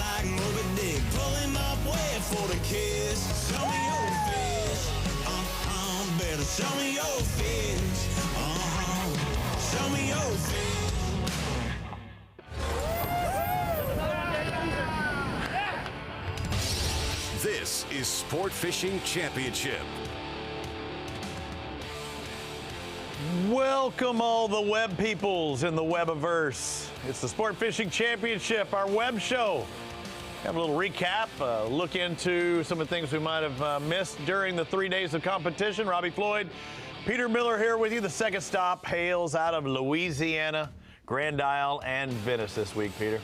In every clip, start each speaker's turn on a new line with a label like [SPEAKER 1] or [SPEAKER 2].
[SPEAKER 1] like Moby Dick. Pull him up, wait for the kiss. Show me your fish. Better show me your fish. Show me your fish.
[SPEAKER 2] This is Sport Fishing Championship.
[SPEAKER 3] Welcome all the web peoples in the webiverse. It's the Sport Fishing Championship, our web show. Have a little recap, look into some of the things we might have missed during the 3 days of competition. Robbie Floyd, Peter Miller here with you. The second stop hails out of Louisiana, Grand Isle, and Venice this week, Peter.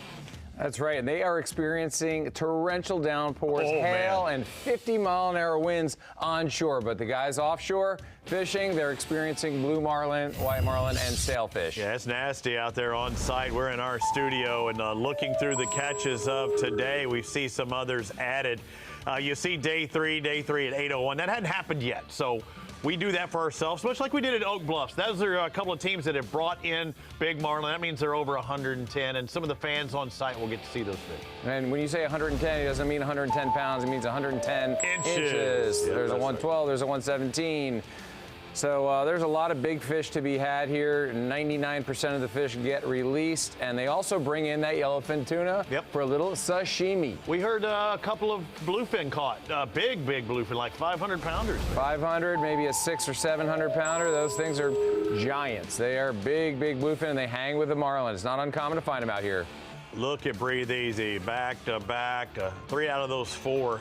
[SPEAKER 4] That's right, and they are experiencing torrential downpours, hail, and 50-mile-an-hour winds onshore. But the guys offshore fishing, they're experiencing blue marlin, white marlin, and sailfish.
[SPEAKER 3] Yeah, it's nasty out there on site. We're in our studio, and looking through the catches of today, we see some others added. You see day three at 8:01. That hadn't happened yet, so we do that for ourselves, much like we did at Oak Bluffs. Those are a couple of teams that have brought in big marlin. That means they're over 110, and some of the fans on site will get to see those fish.
[SPEAKER 4] And when you say 110, it doesn't mean 110 pounds. It means 110 inches.
[SPEAKER 3] Yeah,
[SPEAKER 4] there's a 112, there's a 117. So there's a lot of big fish to be had here. 99% of the fish get released, and they also bring in that yellowfin tuna for a little sashimi.
[SPEAKER 3] We heard a couple of bluefin caught, big bluefin, like 500 pounders.
[SPEAKER 4] 500, maybe a 600 or 700 pounder. Those things are giants. They are big bluefin, and they hang with the marlin. It's not uncommon to find them out here.
[SPEAKER 3] Look at Breathe Easy, back to back, 3 out of those 4.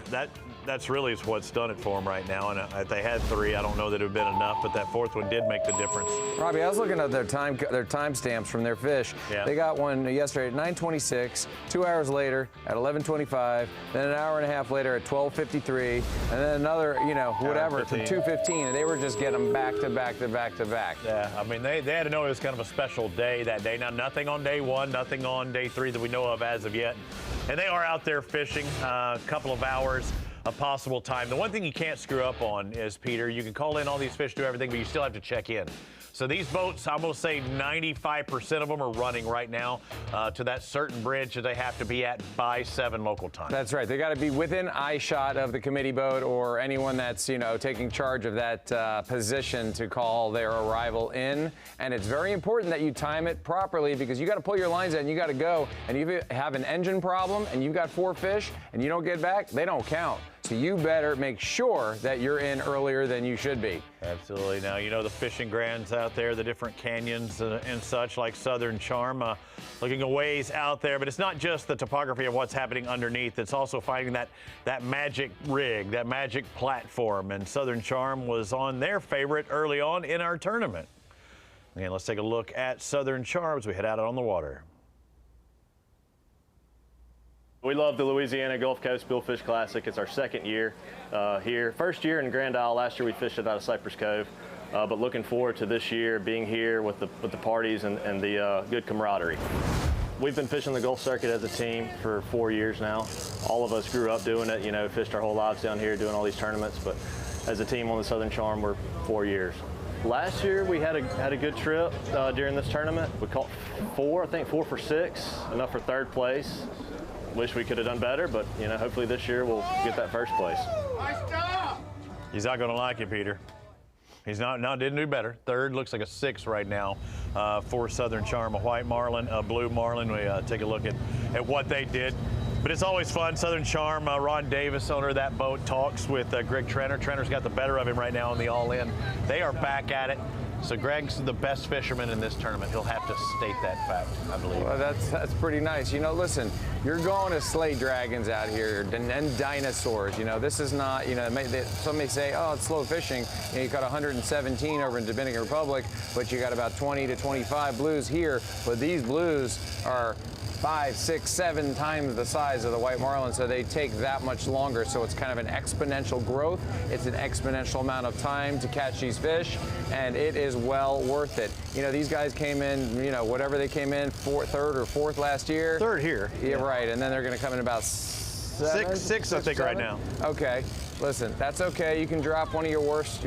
[SPEAKER 3] That's really what's done it for them right now. And if they had 3, I don't know that it would have been enough, but that 4th one did make the difference.
[SPEAKER 4] Robbie, I was looking at their time stamps from their fish.
[SPEAKER 3] Yeah.
[SPEAKER 4] They got one yesterday at 9:26, 2 hours later at 11:25, then an hour and a half later at 12:53, and then another, whatever, to 2:15. And they were just getting them back to back to back to back.
[SPEAKER 3] Yeah, I mean, they had to know it was kind of a special day that day. Now, nothing on day 1, nothing on day 3 that we know of as of yet. And they are out there fishing a couple of hours. A possible time. The one thing you can't screw up on is, Peter, you can call in all these fish, do everything, but you still have to check in. So these boats, I'm going to say 95% of them are running right now to that certain bridge that they have to be at by 7 local time.
[SPEAKER 4] That's right. They got to be within eye shot of the committee boat or anyone that's, taking charge of that position to call their arrival in. And it's very important that you time it properly, because you got to pull your lines out and you got to go. And if you have an engine problem and you've got 4 fish and you don't get back, they don't count. So you better make sure that you're in earlier than you should be.
[SPEAKER 3] Absolutely. Now, the fishing grands out there, the different canyons and such, like Southern Charm, looking a ways out there. But it's not just the topography of what's happening underneath. It's also finding that magic rig, that magic platform. And Southern Charm was on their favorite early on in our tournament. And let's take a look at Southern Charm as we head out on the water.
[SPEAKER 5] We love the Louisiana Gulf Coast Billfish Classic. It's our 2nd year here. First year in Grand Isle. Last year we fished it out of Cypress Cove. But looking forward to this year, being here with the parties and the good camaraderie. We've been fishing the Gulf Circuit as a team for 4 years now. All of us grew up doing it, fished our whole lives down here doing all these tournaments. But as a team on the Southern Charm, we're 4 years. Last year we had a good trip during this tournament. We caught 4 for 6, enough for 3rd place. Wish we could have done better, but hopefully this year we'll get that 1st place.
[SPEAKER 3] He's not going to like it, Peter. He's didn't do better. 3rd looks like a 6 right now for Southern Charm, a white marlin, a blue marlin. We take a look at what they did. But it's always fun. Southern Charm, Ron Davis, owner of that boat, talks with Greg Trenner. Trenner's got the better of him right now on the all-in. They are back at it. So Greg's the best fisherman in this tournament. He'll have to state that fact, I believe.
[SPEAKER 4] Well, that's pretty nice. Listen, you're going to slay dragons out here and dinosaurs. This is not, some may say, oh, it's slow fishing. You caught 117 over in Dominican Republic, but you got about 20 to 25 blues here. But these blues are 5, 6, 7 times the size of the white marlin, so they take that much longer. So it's kind of an exponential growth. It's an exponential amount of time to catch these fish, and it is well worth it. These guys came in, whatever they came in, 3rd or 4th last year.
[SPEAKER 3] 3rd here.
[SPEAKER 4] Yeah, right. And then they're going to come in about
[SPEAKER 3] 6, I think, 7? Right now.
[SPEAKER 4] Okay. Listen, that's okay. You can drop one of your worst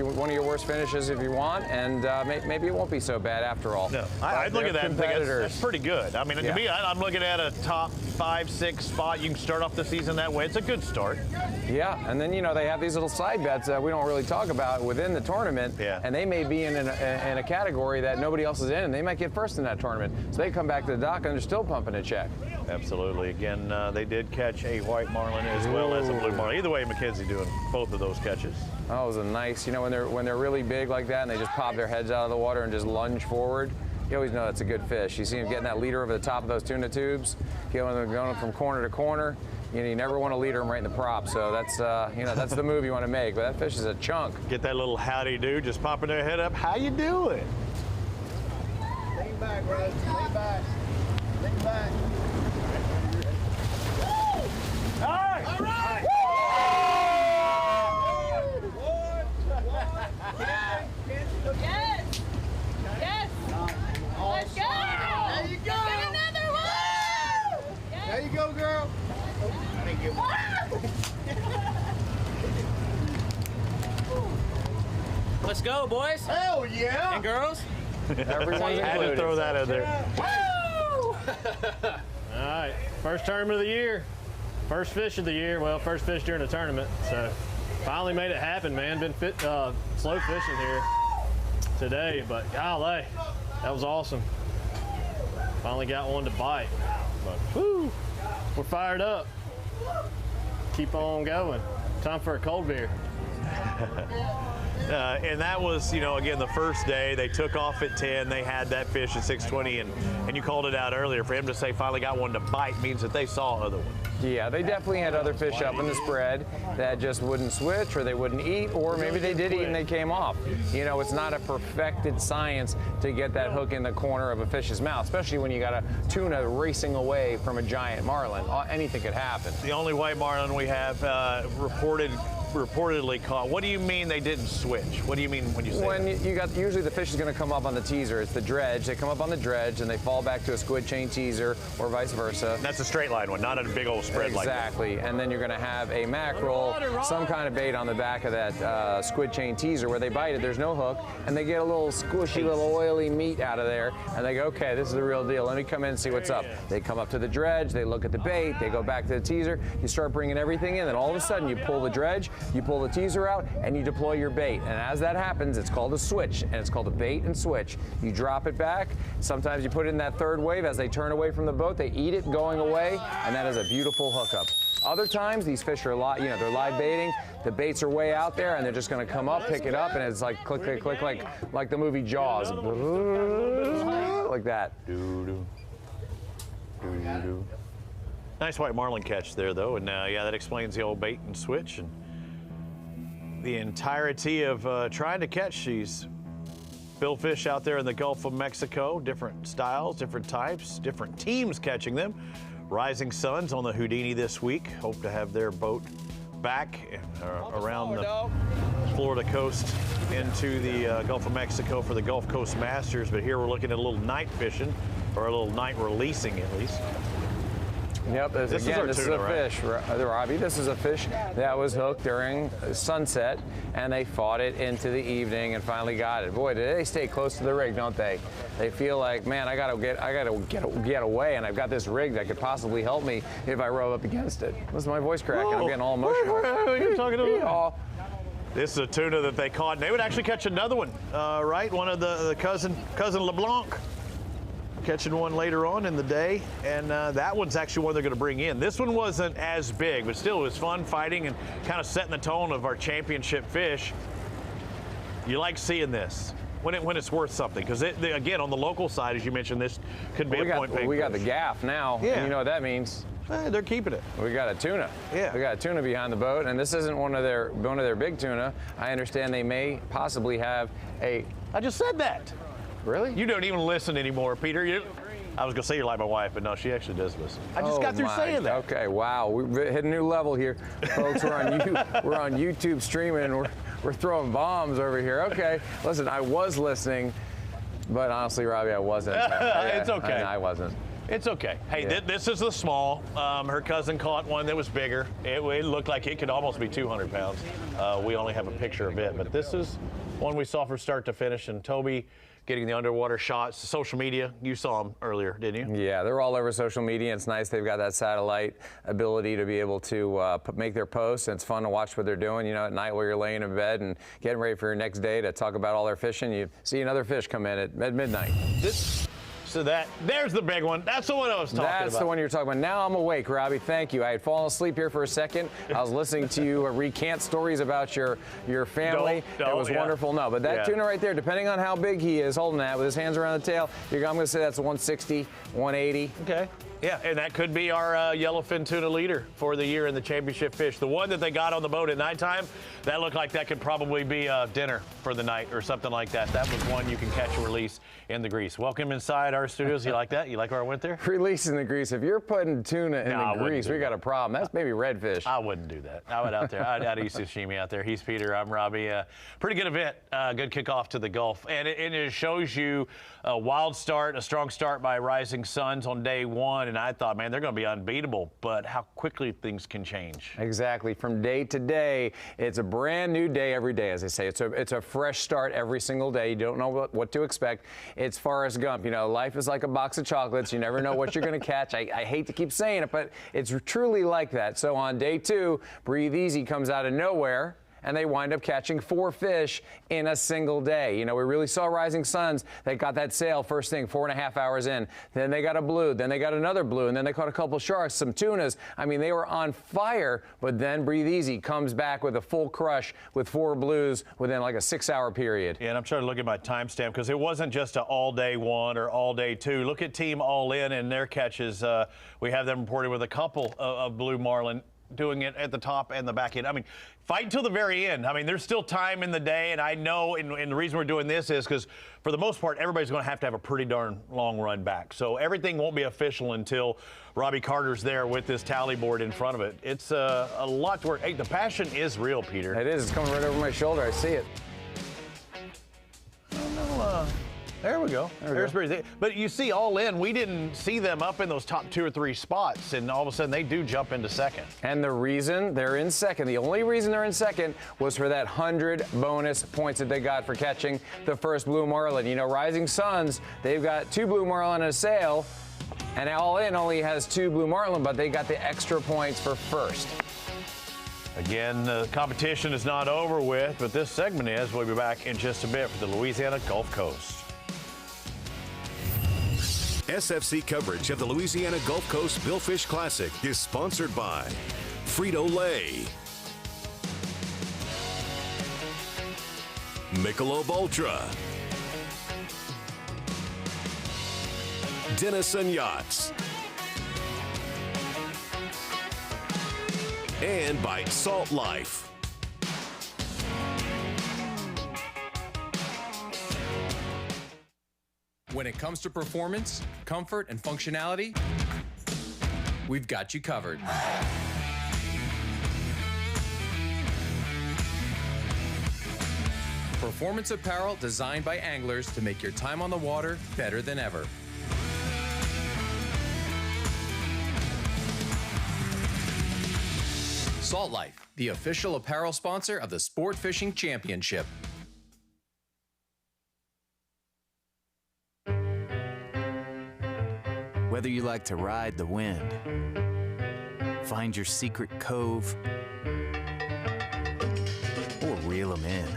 [SPEAKER 4] finishes if you want, and maybe it won't be so bad after all.
[SPEAKER 3] No, I look at that and think that's pretty good. I mean, to me, I'm looking at a top 5, 6 spot. You can start off the season that way. It's a good start.
[SPEAKER 4] Yeah, and then, you know, they have these little side bets that we don't really talk about within the tournament, and they may be in a category that nobody else is in, and they might get first in that tournament. So they come back to the dock and they're still pumping a check.
[SPEAKER 3] Absolutely. Again, they did catch a white marlin as well as a blue marlin. Either way, McKenzie doing both of those catches.
[SPEAKER 4] Oh, it was a nice, you know, when they're really big like that and they just pop their heads out of the water and just lunge forward, you always know that's a good fish. You see him getting that leader over the top of those tuna tubes, going from corner to corner. You know, you never want to leader them right in the prop. So that's, you know, that's the move you want to make. But that fish is a chunk.
[SPEAKER 3] Get that little howdy do, just popping their head up. How you doing?
[SPEAKER 6] Lean back, bro. Lean back. Lean back.
[SPEAKER 3] All right.
[SPEAKER 6] All right.
[SPEAKER 7] Yes. Yes. Let's go.
[SPEAKER 6] There you go.
[SPEAKER 7] Get another one. Yes.
[SPEAKER 6] There you go, girl. Thank you.
[SPEAKER 8] Let's go, boys
[SPEAKER 6] Hell yeah.
[SPEAKER 8] and girls.
[SPEAKER 4] Everyone's
[SPEAKER 3] Had to
[SPEAKER 4] included.
[SPEAKER 3] throw that in there.
[SPEAKER 8] Woo!
[SPEAKER 5] All right, first tournament of the year, first fish of the year. Well, first fish during the tournament. So finally made it happen, man. Been slow fishing here today, but golly, that was awesome. Finally got one to bite. But whoo, we're fired up. Keep on going. Time for a cold beer.
[SPEAKER 3] And that was, you know, again, the first day. They took off at 10. They had that fish at 6:20, and you called it out earlier. For him to say finally got one to bite means that they saw other ones.
[SPEAKER 4] Yeah, they definitely had other fish up in the spread that just wouldn't switch, or they wouldn't eat, or maybe they did eat and they came off. You know, it's not a perfected science to get that hook in the corner of a fish's mouth, especially when you got a tuna racing away from a giant marlin. Anything could happen.
[SPEAKER 3] The only white marlin we have reportedly caught. What do you mean they didn't switch? What do you mean when you say
[SPEAKER 4] When
[SPEAKER 3] that?
[SPEAKER 4] you got, usually the fish is going to come up on the teaser. It's the dredge. They come up on the dredge and they fall back to a squid chain teaser, or vice versa.
[SPEAKER 3] That's a straight line one, not a big old spread like that.
[SPEAKER 4] Exactly, and then you're going to have a mackerel, some kind of bait on the back of that squid chain teaser where they bite it, there's no hook, and they get a little squishy, little oily meat out of there, and they go, okay, this is the real deal. Let me come in and see what's up. They come up to the dredge, they look at the bait, they go back to the teaser, you start bringing everything in, and all of a sudden you pull the dredge, you pull the teaser out, and you deploy your bait. And as that happens, it's called a switch, and it's called a bait and switch. You drop it back. Sometimes you put it in that third wave. As they turn away from the boat, they eat it going away, and that is a beautiful hookup. Other times, these fish are they're live baiting. The baits are way out there, and they're just going to come up, pick it up, and it's like click, click, click, like the movie Jaws, like that.
[SPEAKER 3] Nice white marlin catch there, though, and yeah, that explains the old bait and switch and the entirety of trying to catch these billfish out there in the Gulf of Mexico. Different styles, different types, different teams catching them. Rising Suns on the Houdini this week. Hope to have their boat back around the Florida coast into the Gulf of Mexico for the Gulf Coast Masters. But here we're looking at a little night fishing, or a little night releasing at least.
[SPEAKER 4] Yep, this is a fish, Robbie. This is a fish that was hooked during sunset, and they fought it into the evening and finally got it. Boy, did they stay close to the rig, don't they? They feel like, man, I gotta get away, and I've got this rig that could possibly help me if I row up against it. Listen to my voice cracking. I'm getting all emotional.
[SPEAKER 3] You're talking to This is a tuna that they caught, and they would actually catch another one, right? One of the cousin LeBlanc. Catching one later on in the day, and that one's actually one they're going to bring in. This one wasn't as big, but still it was fun fighting and kind of setting the tone of our championship fish. You like seeing this when it's worth something, because again, on the local side, as you mentioned, this could be a point.
[SPEAKER 4] We got the gaff now,
[SPEAKER 3] yeah.
[SPEAKER 4] And you know what that means.
[SPEAKER 3] They're keeping it.
[SPEAKER 4] We got a tuna.
[SPEAKER 3] Yeah.
[SPEAKER 4] We got a tuna behind the boat, and this isn't one of their big tuna. I understand they may possibly have a.
[SPEAKER 3] I just said that.
[SPEAKER 4] Really?
[SPEAKER 3] You don't even listen anymore, Peter. I was going to say you're like my wife, but no, she actually does listen. I just got through saying that.
[SPEAKER 4] Okay, wow. We've hit a new level here. Folks, we're on YouTube streaming, and we're throwing bombs over here. Okay, listen, I was listening, but honestly, Robbie, I wasn't.
[SPEAKER 3] It's okay.
[SPEAKER 4] I wasn't.
[SPEAKER 3] It's okay. Hey,
[SPEAKER 4] Yeah.
[SPEAKER 3] this is the small. Her cousin caught one that was bigger. It looked like it could almost be 200 pounds. We only have a picture of it, but this is one we saw from start to finish, and Toby getting the underwater shots. Social media, you saw them earlier, didn't you?
[SPEAKER 4] Yeah, they're all over social media. It's nice they've got that satellite ability to be able to make their posts, and it's fun to watch what they're doing, you know, at night while you're laying in bed and getting ready for your next day to talk about all their fishing. You see another fish come in at midnight.
[SPEAKER 3] So there's the big one. That's the one I was talking about.
[SPEAKER 4] That's the one you're talking about. Now I'm awake, Robbie. Thank you. I had fallen asleep here for a second. I was listening to you recant stories about your family. It was wonderful. No, but that tuna right there, depending on how big he is holding that with his hands around the tail, I'm going to say that's a 160, 180.
[SPEAKER 3] Okay. Yeah, and that could be our yellowfin tuna leader for the year in the championship fish. The one that they got on the boat at nighttime, that looked like that could probably be dinner for the night or something like that. That was one you can catch and release in the grease. Welcome inside our studios. You like that? You like where I went there?
[SPEAKER 4] Releasing the grease. If you're putting tuna in the grease, we got a problem. That's maybe redfish.
[SPEAKER 3] I wouldn't do that. I would out there. I'd eat sashimi out there. He's Peter. I'm Robbie. Pretty good event. Good kickoff to the Gulf. And it shows you a wild start, a strong start by Rising Suns on day one. And I thought, man, they're going to be unbeatable. But how quickly things can change.
[SPEAKER 4] Exactly. From day to day, it's a brand new day every day, as they say. It's a fresh start every single day. You don't know what to expect. It's Forrest Gump. You know, life is like a box of chocolates. You never know what you're going to catch. I hate to keep saying it, but it's truly like that. So on day two, Breathe Easy comes out of nowhere, and they wind up catching 4 fish in a single day. You know, we really saw Rising Suns. They got that sail first thing, 4.5 hours in. Then they got a blue. Then they got another blue. And then they caught a couple sharks, some tunas. I mean, they were on fire. But then Breathe Easy comes back with a full crush with 4 blues within like a 6-hour period.
[SPEAKER 3] Yeah, and I'm trying to look at my timestamp because it wasn't just an all day one or all day two. Look at Team All In and their catches. We have them reported with a couple of blue marlin, doing it at the top and the back end. I mean, fight until the very end. I mean, there's still time in the day, and I know, and the reason we're doing this is because, for the most part, everybody's going to have a pretty darn long run back. So everything won't be official until Robbie Carter's there with this tally board in front of it. It's a lot to work. Hey, the passion is real, Peter.
[SPEAKER 4] It is. It's coming right over my shoulder. I see it.
[SPEAKER 3] There we go. But you see, All In, we didn't see them up in those top 2 or 3 spots, and all of a sudden they do jump into second.
[SPEAKER 4] And the reason they're in second, the only reason they're in second was for that 100 bonus points that they got for catching the first blue marlin. You know, Rising Suns, they've got 2 blue marlin and a sail, and All In only has 2 blue marlin, but they got the extra points for first.
[SPEAKER 3] Again, the competition is not over with, but this segment is. We'll be back in just a bit for the Louisiana Gulf Coast.
[SPEAKER 2] SFC coverage of the Louisiana Gulf Coast Billfish Classic is sponsored by Frito-Lay, Michelob Ultra, Denison Yachts, and by Salt Life.
[SPEAKER 9] When it comes to performance, comfort, and functionality, we've got you covered. Performance apparel designed by anglers to make your time on the water better than ever. Salt Life, the official apparel sponsor of the Sport Fishing Championship.
[SPEAKER 10] Whether you like to ride the wind, find your secret cove, or reel them in.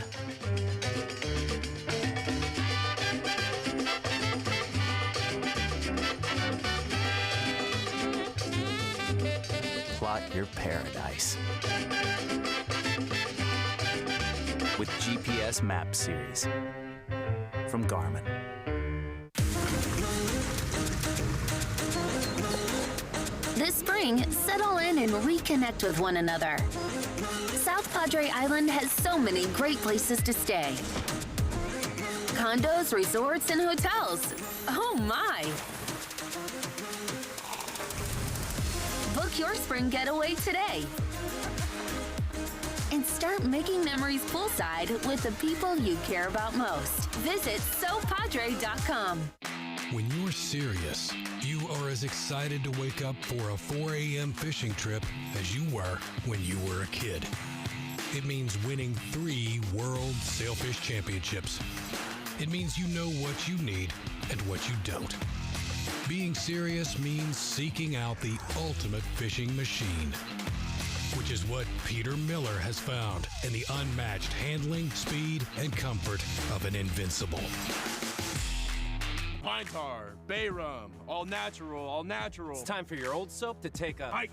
[SPEAKER 10] Plot your paradise with GPS Map Series from Garmin.
[SPEAKER 11] This spring, settle in and reconnect with one another. South Padre Island has so many great places to stay. Condos, resorts, and hotels. Oh my! Book your spring getaway today. And start making memories poolside with the people you care about most. Visit SoPadre.com.
[SPEAKER 12] When you're serious, you are as excited to wake up for a 4 a.m. fishing trip as you were when you were a kid. It means winning 3 World Sailfish Championships. It means you know what you need and what you don't. Being serious means seeking out the ultimate fishing machine, which is what Peter Miller has found in the unmatched handling, speed, and comfort of an Invincible.
[SPEAKER 13] Pine tar, bay rum, all natural, all natural.
[SPEAKER 8] It's time for your old soap to take a
[SPEAKER 13] hike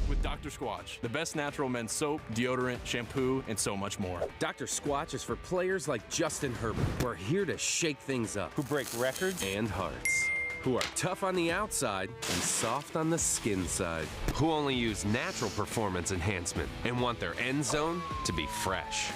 [SPEAKER 13] with Dr. Squatch, the best natural men's soap, deodorant, shampoo, and so much more.
[SPEAKER 14] Dr. Squatch is for players like Justin Herbert, who are here to shake things up,
[SPEAKER 8] who break records
[SPEAKER 14] and hearts, who are tough on the outside and soft on the skin side, who only use natural performance enhancement and want their end zone to be fresh.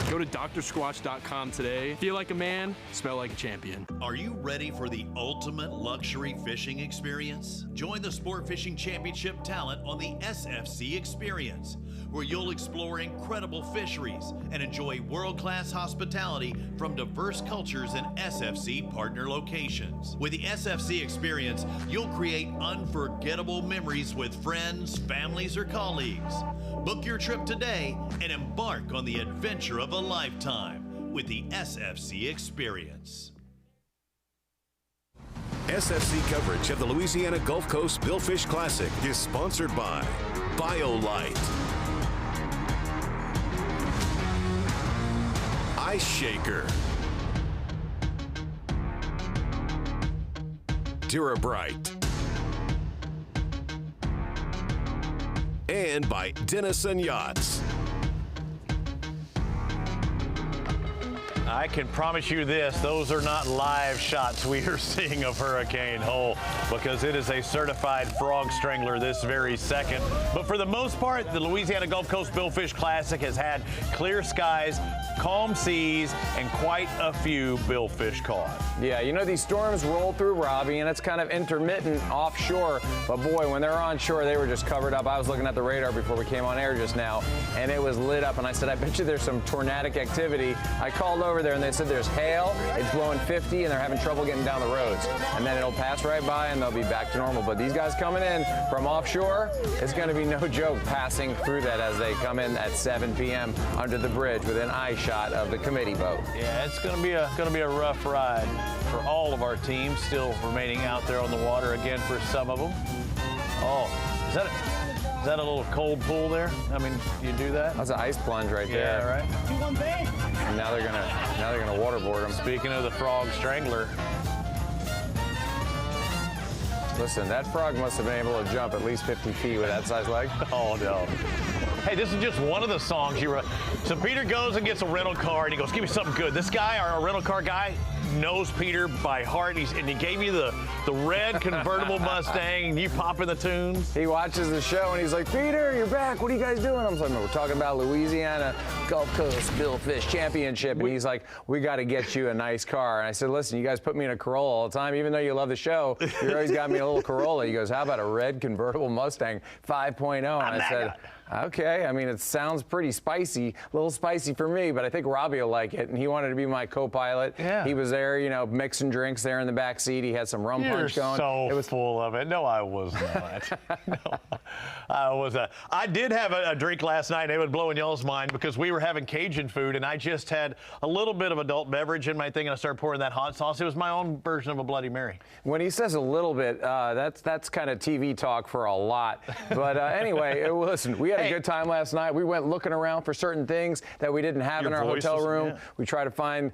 [SPEAKER 13] Go to drsquatch.com today. Feel like a man, smell like a champion.
[SPEAKER 15] Are you ready for the ultimate luxury fishing experience? Join the Sport Fishing Championship talent on the SFC Experience, where you'll explore incredible fisheries and enjoy world-class hospitality from diverse cultures and SFC partner locations. With the SFC Experience, you'll create unforgettable memories with friends, families, or colleagues. Book your trip today and embark on the adventure of a lifetime with the SFC Experience.
[SPEAKER 2] SFC coverage of the Louisiana Gulf Coast Billfish Classic is sponsored by BioLite, Ice Shaker, Durabright, and by Denison Yachts.
[SPEAKER 3] I can promise you this, those are not live shots we are seeing of Hurricane Hole, because it is a certified frog strangler this very second. But for the most part, the Louisiana Gulf Coast Billfish Classic has had clear skies, calm seas, and quite a few billfish caught.
[SPEAKER 4] Yeah, you know, these storms roll through, Robbie, and it's kind of intermittent offshore. But boy, when they're onshore, they were just covered up. I was looking at the radar before we came on air just now, and it was lit up. And I said, I bet you there's some tornadic activity. I called over there, and they said there's hail, it's blowing 50, and they're having trouble getting down the roads. And then it'll pass right by, and they'll be back to normal. But these guys coming in from offshore, it's going to be no joke passing through that as they come in at 7 p.m. under the bridge with an eye shot of the committee boat.
[SPEAKER 3] Yeah, it's going to be a rough ride for all of our teams still remaining out there on the water again for some of them. Oh, is that a little cold pool there? I mean, you do that?
[SPEAKER 4] That's an ice plunge right there.
[SPEAKER 3] Yeah, right.
[SPEAKER 4] And now they're gonna waterboard them.
[SPEAKER 3] Speaking of the frog strangler,
[SPEAKER 4] listen, that frog must have been able to jump at least 50 feet with that size leg.
[SPEAKER 3] Oh no. Hey, this is just one of the songs you wrote. So Peter goes and gets a rental car, and he goes, give me something good. This guy, our rental car guy, knows Peter by heart, and he gave you the red convertible Mustang, and you pop in the tunes.
[SPEAKER 4] He watches the show, and he's like, Peter, you're back. What are you guys doing? I'm like, we're talking about Louisiana Gulf Coast Billfish Championship. And he's like, we got to get you a nice car. And I said, listen, you guys put me in a Corolla all the time. Even though you love the show, you always got me a little Corolla. He goes, how about a red convertible Mustang 5.0? And I said, okay, I mean, it sounds pretty spicy, a little spicy for me, but I think Robbie will like it, and he wanted to be my co-pilot. Yeah. He was there, you know, mixing drinks there in the back seat. He had some rum punch going.
[SPEAKER 3] It was full of it. No, I was not. No, I was not. I did have a drink last night, and it would blow in y'all's mind because we were having Cajun food, and I just had a little bit of adult beverage in my thing, and I started pouring that hot sauce. It was my own version of a Bloody Mary.
[SPEAKER 4] When he says a little bit, that's kind of TV talk for a lot. But anyway, listen, we had a good time last night. We went looking around for certain things that we didn't have in our hotel room. Yeah. We tried to find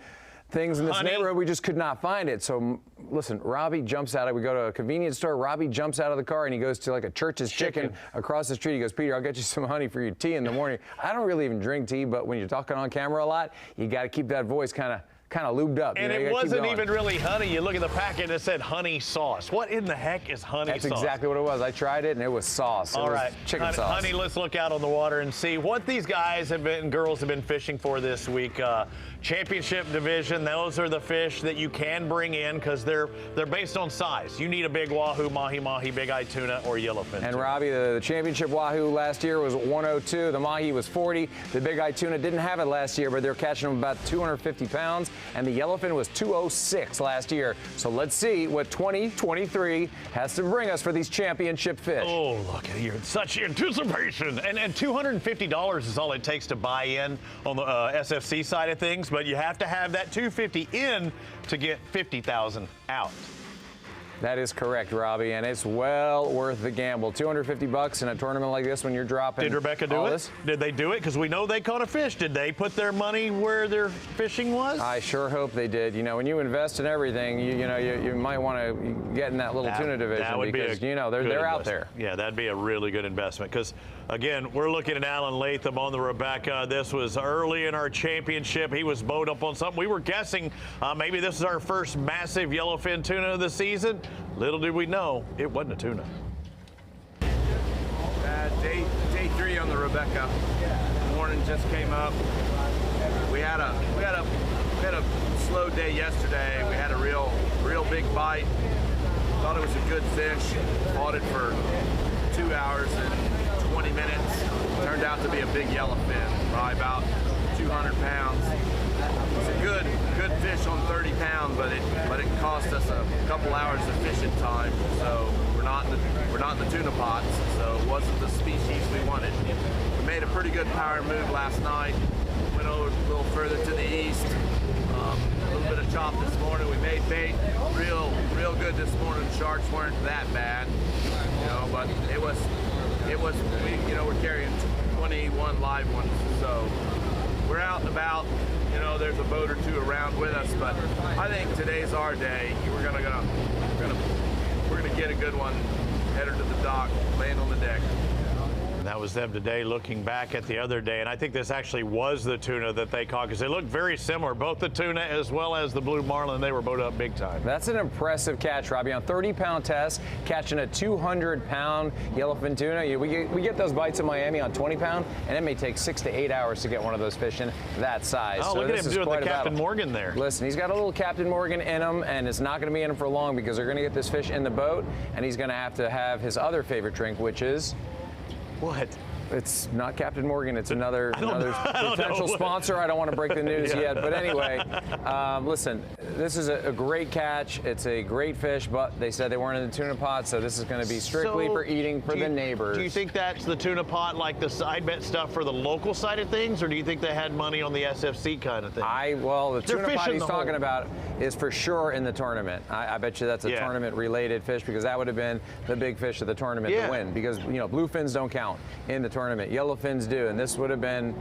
[SPEAKER 4] things in this neighborhood. We just could not find it. So listen, Robbie jumps out. We go to a convenience store. Robbie jumps out of the car, and he goes to like a Church's Chicken across the street. He goes, Peter, I'll get you some honey for your tea in the morning. I don't really even drink tea, but when you're talking on camera a lot, you got to keep that voice kind of lubed up.
[SPEAKER 3] And it wasn't even really honey. You look at the packet and it said honey sauce. What in the heck is honey sauce?
[SPEAKER 4] That's exactly what it was. I tried it and it was sauce.
[SPEAKER 3] All right,
[SPEAKER 4] chicken sauce.
[SPEAKER 3] Honey, let's look out on the water and see what these guys and girls have been fishing for this week. Championship division, those are the fish that you can bring in because they're based on size. You need a big wahoo, mahi-mahi, big-eyed tuna, or yellowfin.
[SPEAKER 4] And Robbie, the championship wahoo last year was 102. The mahi was 40. The big-eyed tuna didn't have it last year, but they're catching them about 250 pounds. and the yellowfin was 206 last year. So let's see what 2023 has to bring us for these championship fish.
[SPEAKER 3] Oh, look at you. Such anticipation. And $250 is all it takes to buy in on the SFC side of things, but you have to have that $250 in to get $50,000 out.
[SPEAKER 4] That is correct, Robbie, and it's well worth the gamble. $250 in a tournament like this when you're dropping.
[SPEAKER 3] Did Rebecca do it?
[SPEAKER 4] This?
[SPEAKER 3] Did they do it? Because we know they caught a fish. Did they put their money where their fishing was?
[SPEAKER 4] I sure hope they did. You know, when you invest in everything, you might want to get in that little tuna division
[SPEAKER 3] that would
[SPEAKER 4] because,
[SPEAKER 3] be
[SPEAKER 4] they're out there.
[SPEAKER 3] Yeah, that'd be a really good investment because, again, we're looking at Alan Latham on the Rebecca. This was early in our championship. He was bowed up on something. We were guessing maybe this is our first massive yellowfin tuna of the season. Little did we know, it wasn't a tuna.
[SPEAKER 16] Day 3 on the Rebecca. The morning just came up. We had a slow day yesterday. We had a real big bite. Thought it was a good fish. Fought it for 2 hours and 20 minutes. Turned out to be a big yellowfin, probably about 200 pounds. It's a good fish on 30 pounds, but it cost us a couple hours of fishing time. So we're not in the tuna pots, so it wasn't the species we wanted. We made a pretty good power move last night. Went over a little further to the east. A little bit of chop this morning. We made bait real good this morning. Sharks weren't that bad, but we're carrying 21 live ones, so we're out and about. There's a boat or two around with us, but I think today's our day. We're gonna get a good one, head her to the dock, land on the deck.
[SPEAKER 3] That was them today looking back at the other day, and I think this actually was the tuna that they caught because they look very similar. Both the tuna as well as the blue marlin, they were bowed up big time.
[SPEAKER 4] That's an impressive catch, Robbie. On 30-pound test, catching a 200-pound yellowfin tuna. We get those bites in Miami on 20-pound, and it may take 6 to 8 hours to get one of those fish in that size.
[SPEAKER 3] Oh,
[SPEAKER 4] so
[SPEAKER 3] look at him doing the Captain Morgan there.
[SPEAKER 4] Listen, he's got a little Captain Morgan in him, and it's not going to be in him for long because they're going to get this fish in the boat, and he's going to have his other favorite drink, which is...
[SPEAKER 3] What?
[SPEAKER 4] It's not Captain Morgan. It's another potential sponsor. I don't want to break the news yet. But anyway, listen, this is a great catch. It's a great fish, but they said they weren't in the tuna pot, so this is going to be strictly for eating for the neighbors.
[SPEAKER 3] Do you think that's the tuna pot, like the side bet stuff for the local side of things, or do you think they had money on the SFC kind of thing?
[SPEAKER 4] The tuna pot he's talking about is for sure in the tournament. I bet you that's a tournament-related fish because that would have been the big fish of the tournament to win because, bluefins don't count in the tournament. Yellowfins do, and this would have been,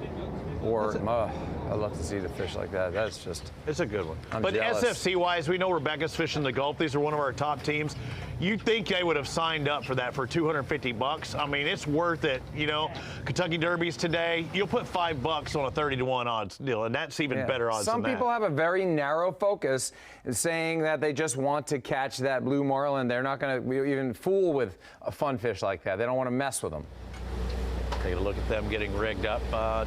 [SPEAKER 4] I'd love to see the fish like that. That's just...
[SPEAKER 3] It's a good one. But
[SPEAKER 4] jealous.
[SPEAKER 3] SFC-wise, we know Rebecca's fishing the Gulf. These are one of our top teams. You'd think they would have signed up for that for $250. I mean, it's worth it. Kentucky Derbies today, you'll put $5 on a 30-to-1 odds deal, and that's even better odds
[SPEAKER 4] Some
[SPEAKER 3] than
[SPEAKER 4] people
[SPEAKER 3] that.
[SPEAKER 4] have a very narrow focus saying that they just want to catch that blue marlin. They're not going to even fool with a fun fish like that. They don't want to mess with them.
[SPEAKER 3] Take a look at them getting rigged up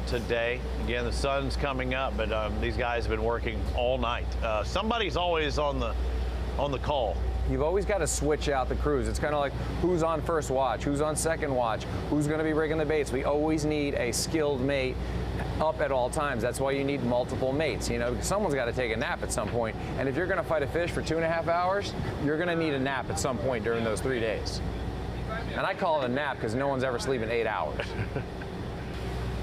[SPEAKER 3] today. Again, the sun's coming up, but these guys have been working all night. Somebody's always on the call.
[SPEAKER 4] You've always got to switch out the crews. It's kind of like who's on first watch, who's on second watch, who's going to be rigging the baits. We always need a skilled mate up at all times. That's why you need multiple mates. Someone's got to take a nap at some point. And if you're going to fight a fish for 2.5 hours, you're going to need a nap at some point during those 3 days. And I call it a nap because no one's ever sleeping 8 hours.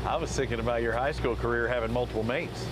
[SPEAKER 3] I was thinking about your high school career having multiple mates.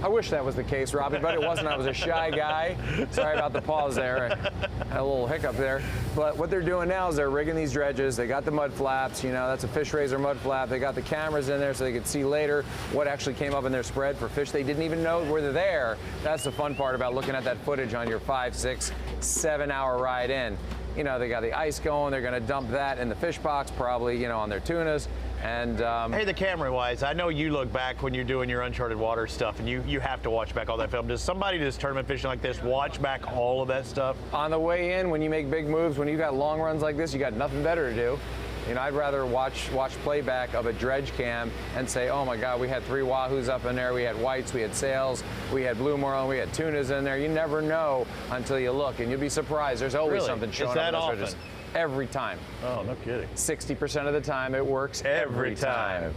[SPEAKER 4] I wish that was the case, Robbie, but it wasn't. I was a shy guy. Sorry about the pause there. I had a little hiccup there. But what they're doing now is they're rigging these dredges. They got the mud flaps. That's a fish raiser mud flap. They got the cameras in there so they could see later what actually came up in their spread for fish they didn't even know were there. That's the fun part about looking at that footage on your 5, 6, 7 hour ride in. They got the ice going. They're going to dump that in the fish box probably, on their tunas. And
[SPEAKER 3] hey, the camera-wise, I know you look back when you're doing your uncharted water stuff, and you have to watch back all that film. Does somebody that's tournament fishing like this watch back all of that stuff?
[SPEAKER 4] On the way in, when you make big moves, when you got long runs like this, you got nothing better to do. You know, I'd rather watch playback of a dredge cam and say, oh my God, we had 3 wahoos up in there, we had whites, we had sails, we had blue marlin, we had tunas in there. You never know until you look, and you'll be surprised. There's always something showing up in those dredges. Every time.
[SPEAKER 3] Oh, no kidding.
[SPEAKER 4] 60% of the time, it works every time.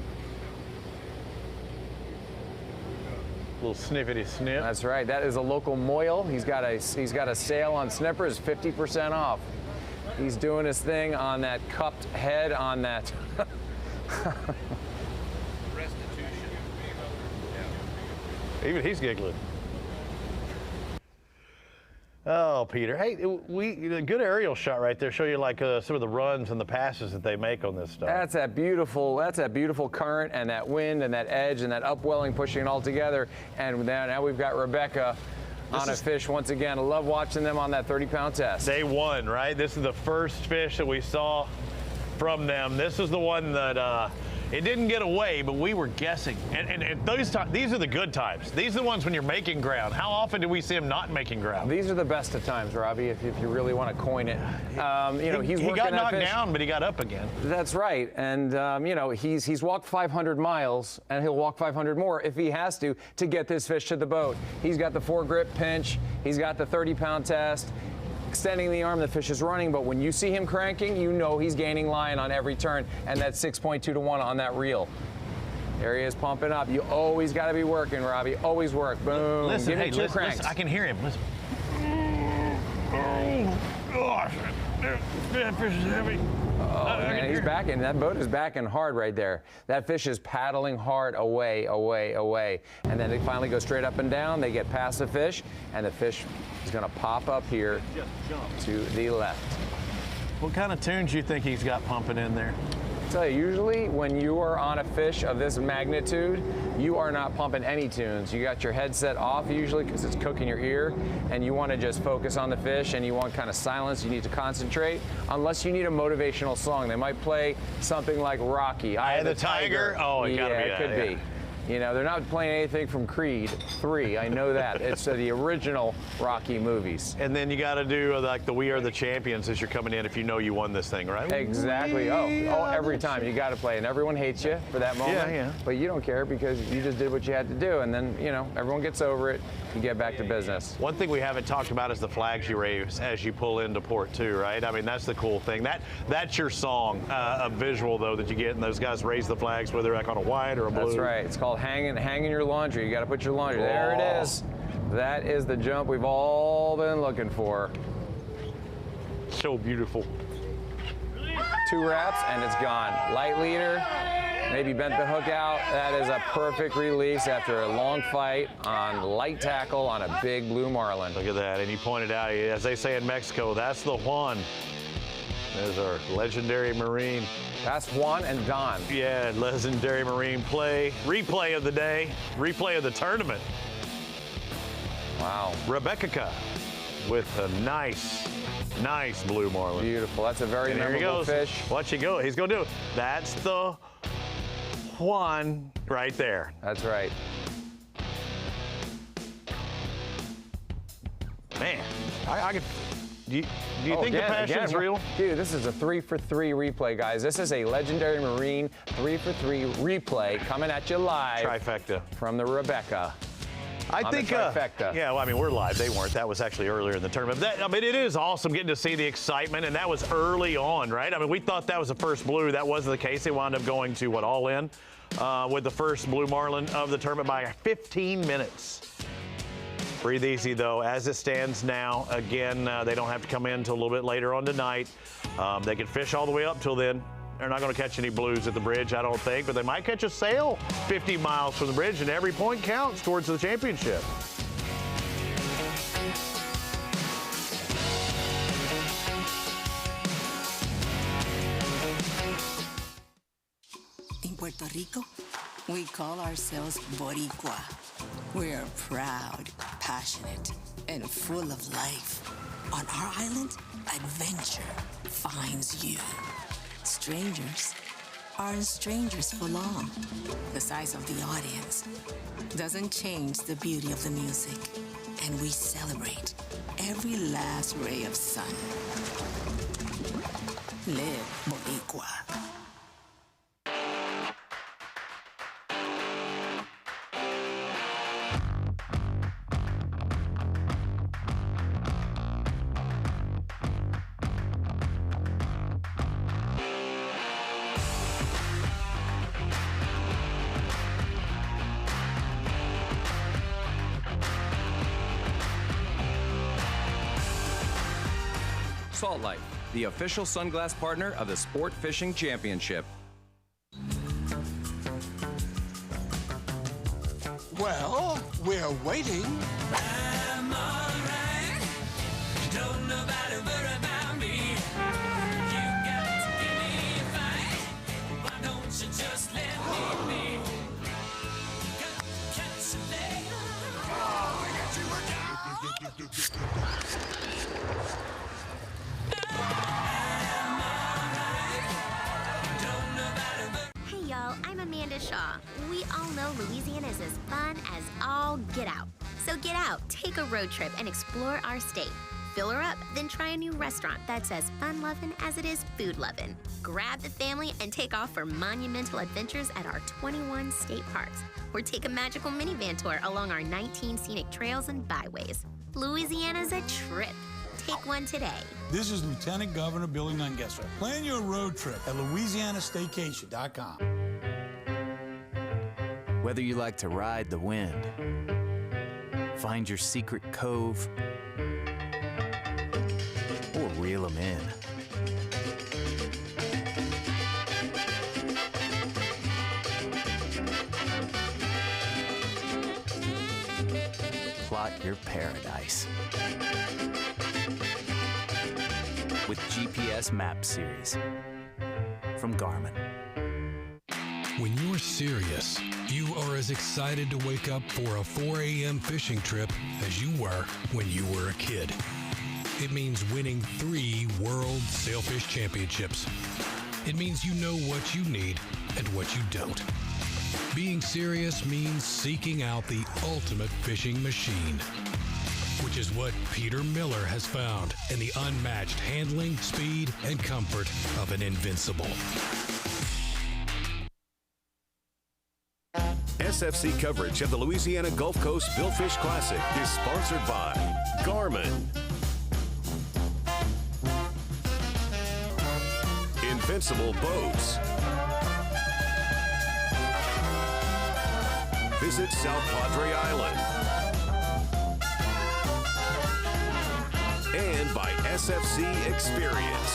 [SPEAKER 3] Little snippety snip.
[SPEAKER 4] That's right. That is a local moil. He's got a sale on snippers, 50% off. He's doing his thing on that cupped head on that.
[SPEAKER 3] Restitution. Even he's giggling. Oh, Peter. Hey, a good aerial shot right there. Show you like some of the runs and the passes that they make on this stuff.
[SPEAKER 4] That's that beautiful current and that wind and that edge and that upwelling pushing it all together. And now we've got Rebecca on a fish once again. I love watching them on that 30-pound test.
[SPEAKER 3] They won, right? This is the first fish that we saw from them. This is the one that it didn't get away, but we were guessing. And these are the good times. These are the ones when you're making ground. How often do we see him not making ground?
[SPEAKER 4] These are the best of times, Robbie, if you really want to coin it. You know, he
[SPEAKER 3] got knocked down, but he got up again.
[SPEAKER 4] That's right. And, you know, he's walked 500 miles, and he'll walk 500 more if he has to get this fish to the boat. He's got the 4-grip pinch. He's got the 30-pound test. Extending the arm, the fish is running, but when you see him cranking, you know he's gaining line on every turn, and that's 6.2 to 1 on that reel. There he is pumping up. You always got to be working, Robbie. Always work. Boom.
[SPEAKER 3] Listen,
[SPEAKER 4] Give me 2 cranks.
[SPEAKER 3] Listen, I can hear him. Listen. Oh, gosh. That fish is heavy.
[SPEAKER 4] Oh, man, he's backing. That boat is backing hard right there. That fish is paddling hard away, away, away. And then they finally go straight up and down. They get past the fish, and the fish is going to pop up here to the left.
[SPEAKER 3] What kind of tunes do you think he's got pumping in there?
[SPEAKER 4] I tell you, usually when you are on a fish of this magnitude, you are not pumping any tunes. You got your headset off usually because it's cooking your ear, and you want to just focus on the fish and you want kind of silence. You need to concentrate, unless you need a motivational song. They might play something like Rocky, Eye of the Tiger.
[SPEAKER 3] Oh, it gotta be that.
[SPEAKER 4] It could be. You know, they're not playing anything from Creed 3. I know that. It's the original Rocky movies.
[SPEAKER 3] And then you got to do like the We Are the Champions as you're coming in if you know you won this thing, right?
[SPEAKER 4] Exactly. Oh, every time you got to play. And everyone hates you for that moment.
[SPEAKER 3] Yeah.
[SPEAKER 4] But you don't care because you just did what you had to do. And then, you know, everyone gets over it. You get back to business.
[SPEAKER 3] One thing we haven't talked about is the flags you raise as you pull into port too, right? I mean, that's the cool thing. That's your song, a visual though that you get, and those guys raise the flags whether like on a white or a blue.
[SPEAKER 4] That's right. It's called hanging your laundry. You got to put your laundry. There it is. That is the jump we've all been looking for.
[SPEAKER 3] So beautiful.
[SPEAKER 4] 2 wraps and it's gone. Light leader. Maybe bent the hook out. That is a perfect release after a long fight on light tackle on a big blue marlin.
[SPEAKER 3] Look at that. And he pointed out, as they say in Mexico, that's the Juan. There's our legendary Marine.
[SPEAKER 4] That's Juan and Don.
[SPEAKER 3] Yeah, legendary Marine replay of the day, replay of the tournament.
[SPEAKER 4] Wow.
[SPEAKER 3] Rebecca with a nice blue marlin.
[SPEAKER 4] Beautiful. That's a very memorable fish.
[SPEAKER 3] Watch you go. He's going to do it. That's the Juan right there.
[SPEAKER 4] That's right.
[SPEAKER 3] Man, I could. Do you think the passion's real?
[SPEAKER 4] Dude, this is a 3-for-3 replay, guys. This is a legendary Marine 3-for-3 replay coming at you live.
[SPEAKER 3] Trifecta.
[SPEAKER 4] From the Rebecca.
[SPEAKER 3] I think
[SPEAKER 4] trifecta.
[SPEAKER 3] Yeah, well, I mean, we're live. They weren't. That was actually earlier in the tournament. I mean, it is awesome getting to see the excitement, and that was early on, right? I mean, we thought that was the first blue. That wasn't the case. They wound up going to, all in with the first blue marlin of the tournament by 15 minutes. Breathe easy, though. As it stands now, again, they don't have to come in until a little bit later on tonight. They can fish all the way up till then. They're not going to catch any blues at the bridge, I don't think, but they might catch a sail 50 miles from the bridge, and every point counts towards the championship.
[SPEAKER 17] In Puerto Rico, we call ourselves Boricua. We're proud, passionate, and full of life. On our island, adventure finds you. Strangers aren't strangers for long. The size of the audience doesn't change the beauty of the music, and we celebrate every last ray of sun. Live Boricua.
[SPEAKER 9] Salt Life, the official sunglass partner of the Sport Fishing Championship.
[SPEAKER 18] Well, we're waiting.
[SPEAKER 1] I'm alright. Don't nobody worry about me. You got to give me a fight. Why don't you just let me be? Catch a day. Oh, I got you worked out. I'm alright. Don't nobody worry.
[SPEAKER 19] Hey y'all, I'm Amanda Shaw. We all know Louisiana is as fun as all get out. So get out, take a road trip, and explore our state. Fill her up, then try a new restaurant that's as fun-loving as it is food-loving. Grab the family and take off for monumental adventures at our 21 state parks. Or take a magical minivan tour along our 19 scenic trails and byways. Louisiana's a trip. Take one today.
[SPEAKER 20] This is Lieutenant Governor Billy Nungesser. Plan your road trip at LouisianaStaycation.com.
[SPEAKER 10] Whether you like to ride the wind, find your secret cove, or reel them in. Plot your paradise with GPS Map Series from Garmin.
[SPEAKER 12] When you're serious, you are as excited to wake up for a 4 a.m. fishing trip as you were when you were a kid. It means winning 3 World Sailfish Championships. It means you know what you need and what you don't. Being serious means seeking out the ultimate fishing machine, which is what Peter Miller has found in the unmatched handling, speed, and comfort of an Invincible.
[SPEAKER 2] SFC coverage of the Louisiana Gulf Coast Billfish Classic is sponsored by Garmin, Invincible Boats, visit South Padre Island, and by SFC Experience.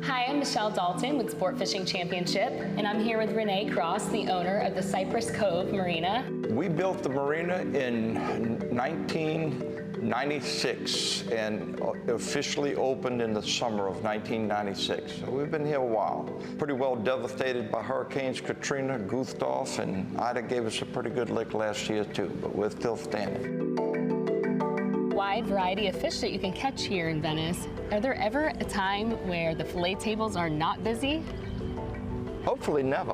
[SPEAKER 21] Hi, I'm Michelle Dalton with Sport Fishing Championship, and I'm here with Renee Cross, the owner of the Cypress Cove Marina.
[SPEAKER 22] We built the marina in 1996 and officially opened in the summer of 1996. So we've been here a while. Pretty well devastated by Hurricanes Katrina, Gustav, and Ida gave us a pretty good lick last year too, but we're still standing.
[SPEAKER 21] Wide variety of fish that you can catch here in Venice. Are there ever a time where the fillet tables are not busy?
[SPEAKER 22] Hopefully never.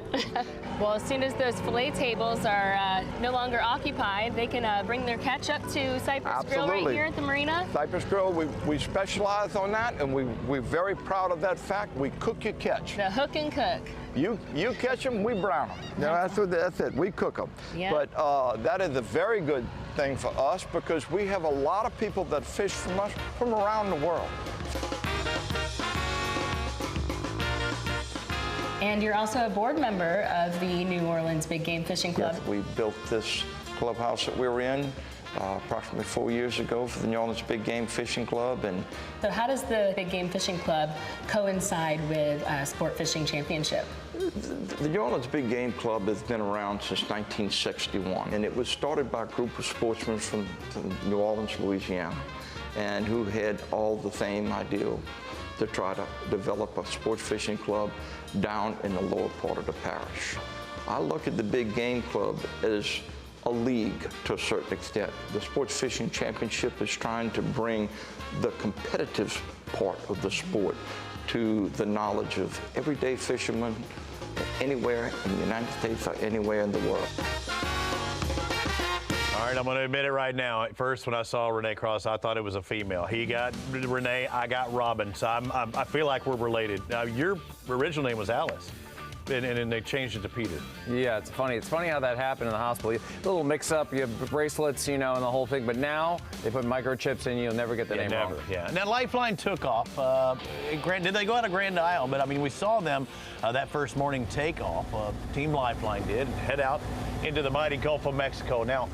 [SPEAKER 21] Well, as soon as those fillet tables are no longer occupied, they can bring their catch up to Cypress Grill right here at the marina.
[SPEAKER 22] Cypress Grill, we specialize on that, and we're very proud of that fact. We cook your catch.
[SPEAKER 21] The hook and cook.
[SPEAKER 22] You catch them, we brown them. No, that's it. We cook them.
[SPEAKER 21] Yeah.
[SPEAKER 22] But that is a very good thing for us because we have a lot of people that fish from us from around the world.
[SPEAKER 21] And you're also a board member of the New Orleans Big Game Fishing Club.
[SPEAKER 22] Yes, we built this clubhouse that we were in approximately 4 years ago for the New Orleans Big Game Fishing Club. And
[SPEAKER 21] so how does the Big Game Fishing Club coincide with Sport Fishing Championship?
[SPEAKER 22] The New Orleans Big Game Club has been around since 1961, and it was started by a group of sportsmen from New Orleans, Louisiana, and who had all the same ideal to try to develop a sports fishing club down in the lower part of the parish. I look at the Big Game Club as a league to a certain extent. The Sports Fishing Championship is trying to bring the competitive part of the sport to the knowledge of everyday fishermen anywhere in the United States or anywhere in the world.
[SPEAKER 3] All right, I'm going to admit it right now. At first, when I saw Renee Cross, I thought it was a female. He got Renee, I got Robin, so I feel like we're related. Now, your original name was Alice. and they changed it to Peter.
[SPEAKER 4] Yeah, it's funny. It's funny how that happened in the hospital. A little mix-up, you have bracelets, you know, and the whole thing. But now they put microchips in you. You'll never get the name wrong.
[SPEAKER 3] Yeah. Now, Lifeline took off. Did they go out of Grand Isle? But, I mean, we saw them that first morning takeoff. Team Lifeline did, and head out into the mighty Gulf of Mexico. Now,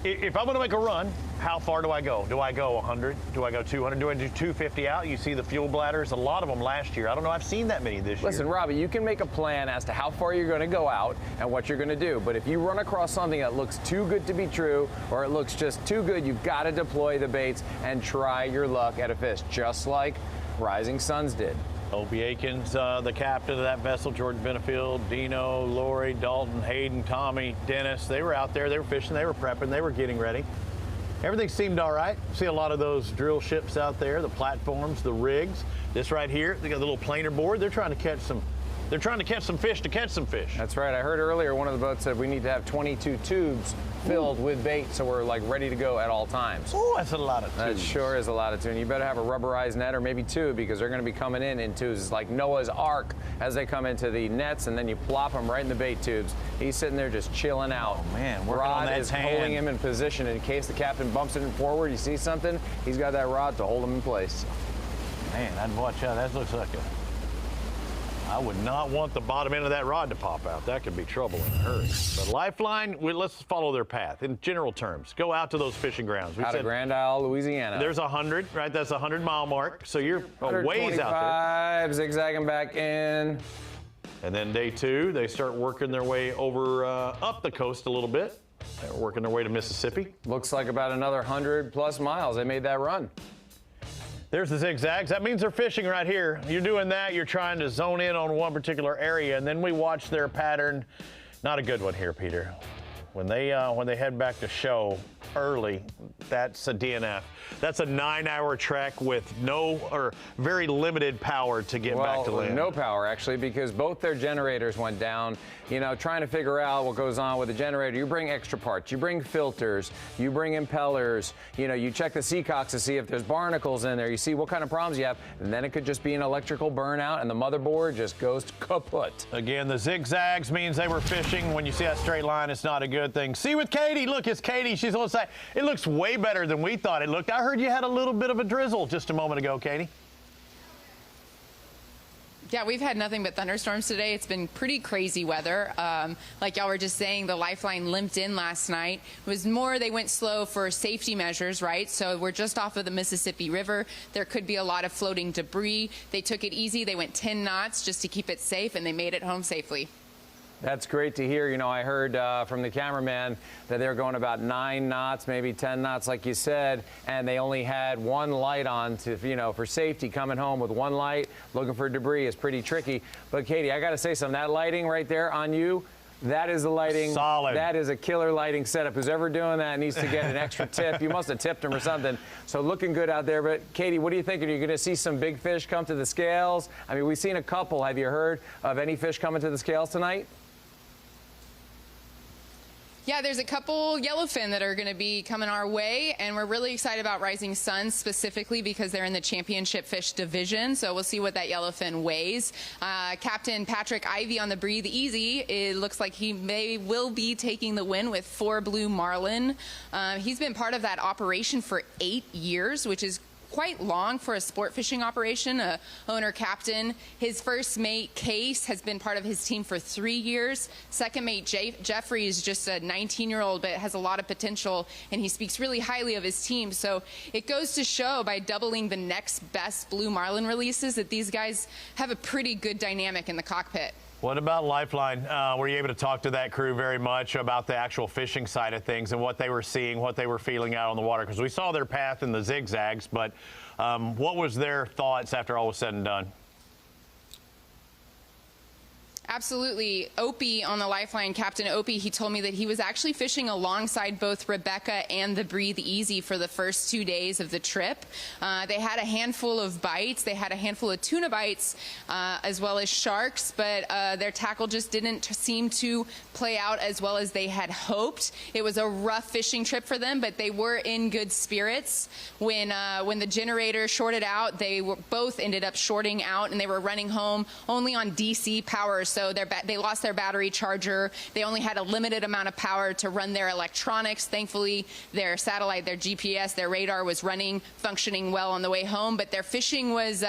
[SPEAKER 3] if I'm going to make a run, how far do I go? Do I go 100? Do I go 200? Do I do 250 out? You see the fuel bladders, a lot of them last year. I don't know, I've seen that many this year.
[SPEAKER 4] Listen, Robbie, you can make a plan as to how far you're going to go out and what you're going to do. But if you run across something that looks too good to be true, or it looks just too good, you've got to deploy the baits and try your luck at a fish, just like Rising Suns did.
[SPEAKER 3] Opie Aikens, the captain of that vessel, Jordan Benefield, Dino, Lori, Dalton, Hayden, Tommy, Dennis, they were out there, they were fishing, they were prepping, they were getting ready. Everything seemed all right. See a lot of those drill ships out there, the platforms, the rigs. This right here, they got a little planer board. They're trying to catch some fish to catch some fish.
[SPEAKER 4] That's right. I heard earlier one of the boats said we need to have 22 tubes filled with bait, so we're like ready to go at all times.
[SPEAKER 3] Oh, that's a lot of tubes.
[SPEAKER 4] That sure is a lot of tubes. You better have a rubberized net or maybe two, because they're going to be coming in twos. It's like Noah's Ark as they come into the nets, and then you plop them right in the bait tubes. He's sitting there just chilling out.
[SPEAKER 3] Oh man, working on that
[SPEAKER 4] is
[SPEAKER 3] hand.
[SPEAKER 4] holding him in position in case the captain bumps it forward. You see something, he's got that rod to hold him in place.
[SPEAKER 3] Man, I'd watch out. That looks like I would not want the bottom end of that rod to pop out. That could be trouble in a hurry. But Lifeline, let's follow their path. In general terms, go out to those fishing grounds.
[SPEAKER 4] Out of Grand Isle, Louisiana.
[SPEAKER 3] There's 100, right? That's a 100-mile mark. So you're a ways out there.
[SPEAKER 4] Zigzagging back in.
[SPEAKER 3] And then day 2, they start working their way over up the coast a little bit. They're working their way to Mississippi.
[SPEAKER 4] Looks like about another 100+ miles. They made that run.
[SPEAKER 3] There's the zigzags. That means they're fishing right here. You're doing that. You're trying to zone in on one particular area, and then we watch their pattern. Not a good one here, Peter. When they head back to show early, that's a DNF. That's a 9-hour trek with no or very limited power to get back to land.
[SPEAKER 4] No power, actually, because both their generators went down. You know, trying to figure out what goes on with the generator. You bring extra parts, you bring filters, you bring impellers, you know, you check the seacocks to see if there's barnacles in there. You see what kind of problems you have, and then it could just be an electrical burnout, and the motherboard just goes kaput.
[SPEAKER 3] Again, the zigzags means they were fishing. When you see that straight line, it's not a good thing. See with Katie, look, it's Katie. She's on the side. It looks way better than we thought it looked. I heard you had a little bit of a drizzle just a moment ago, Katie.
[SPEAKER 6] Yeah, we've had nothing but thunderstorms today. It's been pretty crazy weather. Like y'all were just saying, the Lifeline limped in last night. It was more they went slow for safety measures, right? So we're just off of the Mississippi River. There could be a lot of floating debris. They took it easy. They went 10 knots just to keep it safe, and they made it home safely.
[SPEAKER 4] That's great to hear. You know, I heard from the cameraman that they're going about 9 knots, maybe 10 knots, like you said, and they only had one light on to, you know, for safety. Coming home with one light, looking for debris is pretty tricky. But Katie, I got to say something. That lighting right there on you, that is the lighting.
[SPEAKER 3] Solid.
[SPEAKER 4] That is a killer lighting setup. Who's ever doing that needs to get an extra tip. You must have tipped him or something. So looking good out there. But Katie, what do you think? Are you going to see some big fish come to the scales? I mean, we've seen a couple. Have you heard of any fish coming to the scales tonight?
[SPEAKER 6] Yeah, there's a couple yellowfin that are going to be coming our way, and we're really excited about Rising Suns specifically because they're in the championship fish division, so we'll see what that yellowfin weighs. Captain Patrick Ivey on the Breathe Easy, it looks like he will be taking the win with 4 blue marlin. He's been part of that operation for 8 years, which is quite long for a sport fishing operation, a owner captain. His first mate, Case, has been part of his team for 3 years. Second mate, Jeffrey, is just a 19-year-old, but has a lot of potential, and he speaks really highly of his team. So it goes to show by doubling the next best blue marlin releases that these guys have a pretty good dynamic in the cockpit.
[SPEAKER 3] What about Lifeline? Were you able to talk to that crew very much about the actual fishing side of things and what they were seeing, what they were feeling out on the water? Because we saw their path in the zigzags, but what was their thoughts after all was said and done?
[SPEAKER 6] Absolutely. Opie on the Lifeline, Captain Opie, he told me that he was actually fishing alongside both Rebecca and the Breathe Easy for the first 2 days of the trip. They had a handful of bites. They had a handful of tuna bites as well as sharks, but their tackle just didn't seem to play out as well as they had hoped. It was a rough fishing trip for them, but they were in good spirits. When the generator shorted out, they both ended up shorting out, and they were running home only on DC power. So So they lost their battery charger. They only had a limited amount of power to run their electronics. Thankfully, their satellite, their GPS, their radar was functioning well on the way home, but their fishing was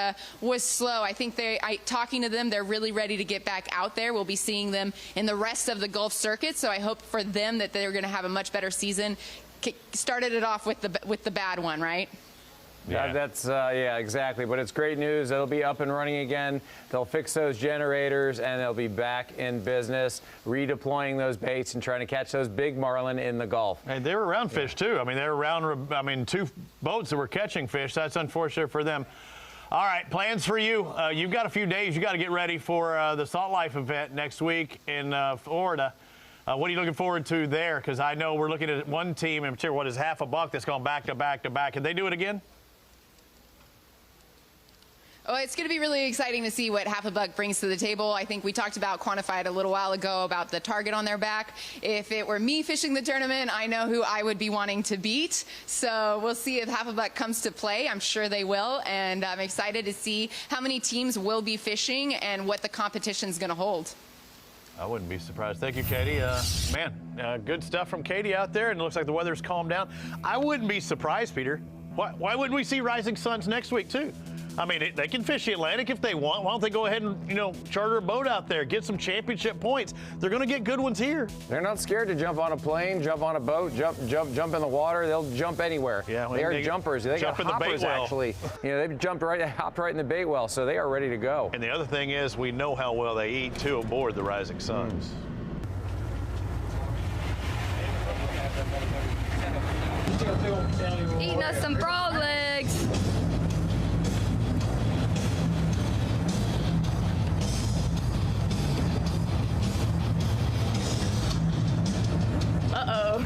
[SPEAKER 6] slow. I think talking to them, they're really ready to get back out there. We'll be seeing them in the rest of the Gulf circuit, so I hope for them that they're going to have a much better season. Started it off with the bad one, right?
[SPEAKER 4] Yeah, yeah, exactly. But it's great news. It'll be up and running again. They'll fix those generators, and they'll be back in business, redeploying those baits and trying to catch those big marlin in the Gulf.
[SPEAKER 3] Hey, they were around fish, too. I mean, they were around, 2 boats that were catching fish. That's unfortunate for them. All right, plans for you. You've got a few days. You got to get ready for the Salt Life event next week in Florida. What are you looking forward to there? Because I know we're looking at one team in particular, what is half a buck that's gone back to back to back. Can they do it again?
[SPEAKER 6] Oh, it's going to be really exciting to see what Half a Buck brings to the table. I think we talked about Quantified a little while ago about the target on their back. If it were me fishing the tournament, I know who I would be wanting to beat. So we'll see if Half a Buck comes to play. I'm sure they will. And I'm excited to see how many teams will be fishing and what the competition's going to hold.
[SPEAKER 3] I wouldn't be surprised. Thank you, Katie. Good stuff from Katie out there, and it looks like the weather's calmed down. I wouldn't be surprised, Peter. Why wouldn't we see Rising Suns next week, too? I mean, they can fish the Atlantic if they want. Why don't they go ahead and, charter a boat out there, get some championship points? They're going to get good ones here.
[SPEAKER 4] They're not scared to jump on a plane, jump on a boat, jump in the water. They'll jump anywhere. Yeah, they are jumpers. They got hoppers, actually. They've hopped right in the bait well, so they are ready to go.
[SPEAKER 3] And the other thing is, we know how well they eat, too, aboard the Rising Suns.
[SPEAKER 21] Eating us some frog legs. Uh-oh.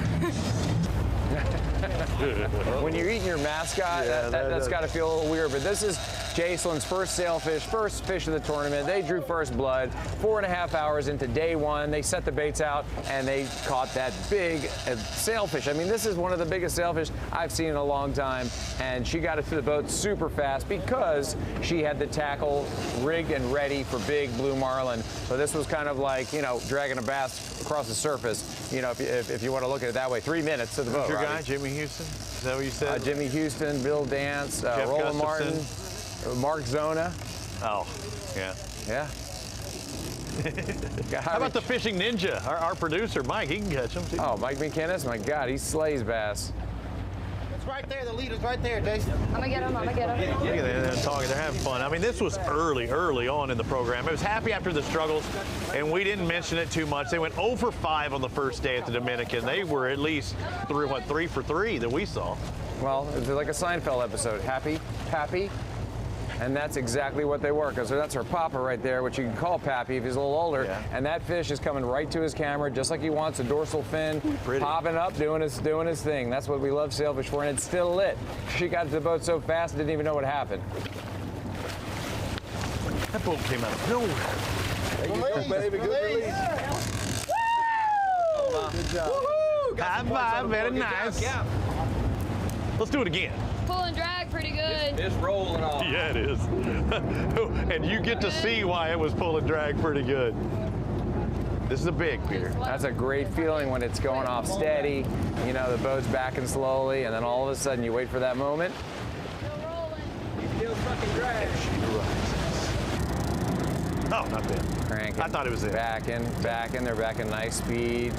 [SPEAKER 4] When you're eating your mascot, that's got to feel a little weird. But this is Jacelin's first sailfish, first fish of the tournament. They drew first blood 4.5 hours into day 1. They set the baits out, and they caught that big sailfish. I mean, this is one of the biggest sailfish I've seen in a long time. And she got it to the boat super fast because she had the tackle rigged and ready for big blue marlin. So this was kind of like, dragging a bass across the surface, if you want to look at it that way. 3 minutes to the boat.
[SPEAKER 3] Who's your guy, Jimmy Houston? Is that what you said?
[SPEAKER 4] Jimmy Houston, Bill Dance, Roland Martin, Mark Zona.
[SPEAKER 3] Oh, yeah.
[SPEAKER 4] Yeah.
[SPEAKER 3] How about the fishing ninja? Our producer, Mike, he can catch them, too.
[SPEAKER 4] Oh, Mike McInnes? My God, he slays bass.
[SPEAKER 5] It's right there. The leader's right there, Jason.
[SPEAKER 21] I'm going to get him. Look at them.
[SPEAKER 3] They're talking. They're having fun. I mean, this was early on in the program. It was happy after the struggles, and we didn't mention it too much. They went 0 for 5 on the first day at the Dominican. They were at least 3 for 3 that we saw.
[SPEAKER 4] Well, it's like a Seinfeld episode. Happy, Pappy. And that's exactly what they were, because that's her papa right there, which you can call Pappy if he's a little older. Yeah. And that fish is coming right to his camera, just like he wants, a dorsal fin, popping up, doing his thing. That's what we love sailfish for, and it's still lit. She got to the boat so fast, didn't even know what happened.
[SPEAKER 3] That boat came out of nowhere.
[SPEAKER 5] There you go, baby. Good release.
[SPEAKER 3] Woo! Good job. Woo-hoo! High five, very nice.
[SPEAKER 5] Yeah.
[SPEAKER 3] Let's do it again.
[SPEAKER 21] Pull and drag pretty good.
[SPEAKER 5] It's rolling off.
[SPEAKER 3] Yeah, it is. And you get to see why it was pull and drag pretty good. This is a big, Peter.
[SPEAKER 4] That's a great feeling when it's going off steady. The boat's backing slowly, and then all of a sudden you wait for that moment.
[SPEAKER 21] Still rolling.
[SPEAKER 5] You still fucking drag.
[SPEAKER 3] Oh, not bad.
[SPEAKER 4] Cranking.
[SPEAKER 3] I thought it was it.
[SPEAKER 4] Backing. They're backing nice speed.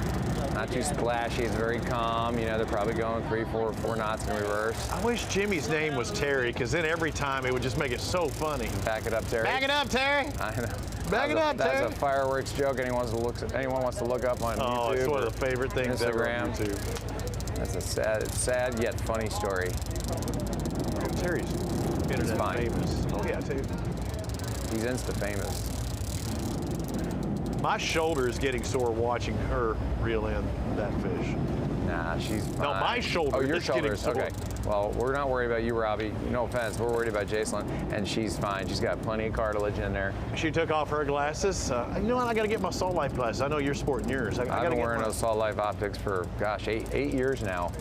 [SPEAKER 4] Not too splashy. It's very calm. They're probably going 4 knots in reverse.
[SPEAKER 3] I wish Jimmy's name was Terry, because then every time it would just make it so funny.
[SPEAKER 4] Back it up, Terry.
[SPEAKER 3] Back it up, Terry.
[SPEAKER 4] I know.
[SPEAKER 3] Back it up, Terry.
[SPEAKER 4] That's a fireworks joke anyone wants to look up on YouTube.
[SPEAKER 3] Oh, it's one of the favorite things ever on YouTube.
[SPEAKER 4] That's a sad yet funny story.
[SPEAKER 3] Terry's internet famous. Oh, yeah, too.
[SPEAKER 4] He's Insta famous.
[SPEAKER 3] My shoulder is getting sore watching her reel in that fish.
[SPEAKER 4] Nah, she's fine.
[SPEAKER 3] No, my shoulder.
[SPEAKER 4] Oh, your shoulders. Okay. Well, we're not worried about you, Robbie. No offense. We're worried about Jacelyn, and she's fine. She's got plenty of cartilage in there.
[SPEAKER 3] She took off her glasses. You know what? I got to get my Salt Life glasses. I know you're sporting yours.
[SPEAKER 4] I've been wearing those Salt Life optics for, gosh, 8 years now.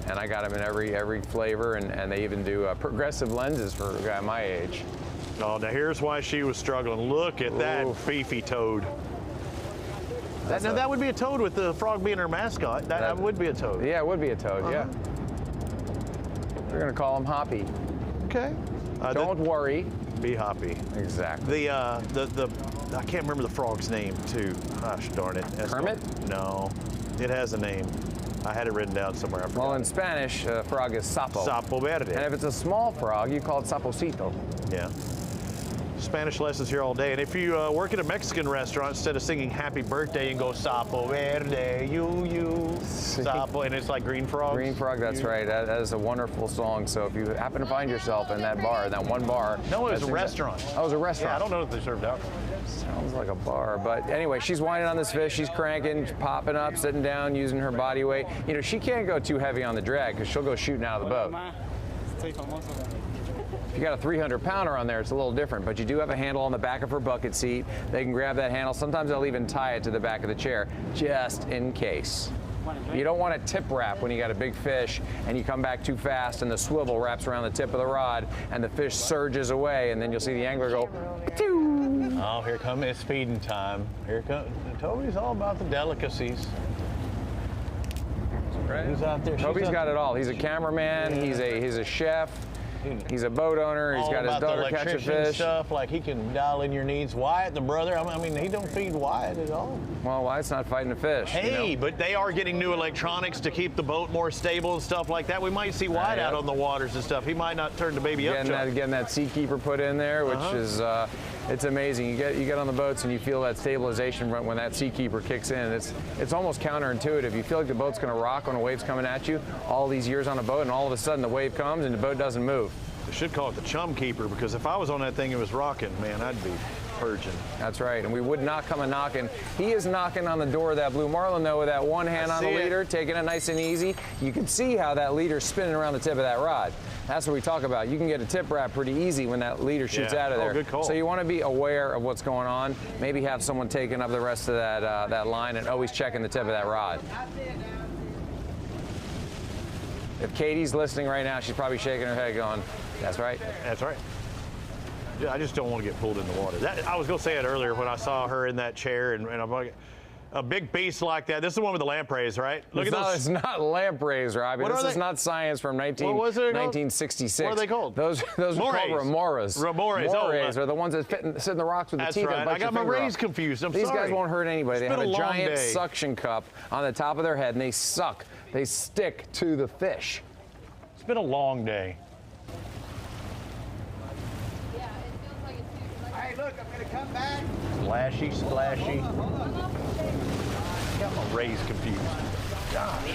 [SPEAKER 4] And I got them in every flavor, and they even do progressive lenses for a guy my age.
[SPEAKER 3] Oh, now here's why she was struggling. Look at that beefy toad. That would be a toad with the frog being her mascot. That would be a toad.
[SPEAKER 4] Yeah, it would be a toad, yeah. We're going to call him Hoppy.
[SPEAKER 3] Okay.
[SPEAKER 4] Don't worry.
[SPEAKER 3] Be Hoppy.
[SPEAKER 4] Exactly.
[SPEAKER 3] I can't remember the frog's name, too. Gosh darn it.
[SPEAKER 4] Kermit?
[SPEAKER 3] No. It has a name. I had it written down somewhere. I forgot.
[SPEAKER 4] Well, in Spanish, frog is sapo.
[SPEAKER 3] Sapo verde.
[SPEAKER 4] And if it's a small frog, you call it saposito.
[SPEAKER 3] Yeah. Spanish lessons here all day. And if you work at a Mexican restaurant, instead of singing happy birthday, you can go sapo verde, you, sapo, and it's like green frog.
[SPEAKER 4] Green frog, that's right. That is a wonderful song. So if you happen to find yourself in that bar, that one bar.
[SPEAKER 3] No, it was a restaurant.
[SPEAKER 4] Oh, it was a restaurant.
[SPEAKER 3] Yeah, I don't know if they served alcohol.
[SPEAKER 4] Sounds like a bar. But anyway, she's whining on this fish. She's cranking, popping up, sitting down, using her body weight. You know, she can't go too heavy on the drag because she'll go shooting out of the boat. If you got a 300-pounder on there, it's a little different, but you do have a handle on the back of her bucket seat. They can grab that handle. Sometimes they'll even tie it to the back of the chair, just in case. You don't want to tip wrap when you got a big fish and you come back too fast and the swivel wraps around the tip of the rod and the fish surges away, and then you'll see the angler go, "Pew!"
[SPEAKER 3] Oh, here comes it's feeding time. Here comes Toby's all about the delicacies.
[SPEAKER 4] Right.
[SPEAKER 3] Who's out there?
[SPEAKER 4] Toby's got it all. He's a cameraman. He's a chef. He's a boat owner. He's got his daughter catching fish.
[SPEAKER 3] Stuff like he can dial in your needs. Wyatt, the brother. I mean, he don't feed Wyatt at all.
[SPEAKER 4] Well, Wyatt's not fighting the fish.
[SPEAKER 3] Hey, but they are getting new electronics to keep the boat more stable and stuff like that. We might see Wyatt out on the waters and stuff. He might not turn the baby up.
[SPEAKER 4] Getting that Seakeeper put in there, which is it's amazing. You get on the boats and you feel that stabilization when that Seakeeper kicks in. It's almost counterintuitive. You feel like the boat's going to rock when a wave's coming at you. All these years on a boat, and all of a sudden the wave comes and the boat doesn't move.
[SPEAKER 3] They should call it the Chum Keeper, because if I was on that thing and it was rocking, man, I'd be purging.
[SPEAKER 4] That's right, and we would not come a knocking. He is knocking on the door of that Blue Marlin, though, with that one hand on the leader, taking it nice and easy. You can see how that leader's spinning around the tip of that rod. That's what we talk about. You can get a tip wrap pretty easy when that leader shoots out of there.
[SPEAKER 3] Good call.
[SPEAKER 4] So you want to be aware of what's going on. Maybe have someone taking up the rest of that line and always checking the tip of that rod. If Katie's listening right now, she's probably shaking her head going, "That's right."
[SPEAKER 3] That's right. I just don't want to get pulled in the water. I was going to say it earlier when I saw her in that chair, and I'm like, a big beast like that. This is the one with the lampreys, right?
[SPEAKER 4] Look at those. It's not lampreys, Robbie. This is not science from 1966.
[SPEAKER 3] What are they called?
[SPEAKER 4] Those are called remoras. Remoras are the ones that sit in the rocks with the teeth.
[SPEAKER 3] That's right. I got my rays confused. I'm sorry.
[SPEAKER 4] These guys won't hurt anybody. They have a giant suction cup on the top of their head, and they suck. They stick to the fish.
[SPEAKER 3] It's been a long day.
[SPEAKER 5] Hey, look, I'm going to come back.
[SPEAKER 3] Splashy, splashy. Got my rays confused. Gosh.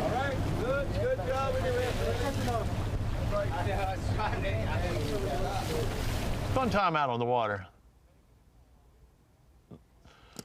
[SPEAKER 5] All right, good job with the
[SPEAKER 3] Fun time out on the water.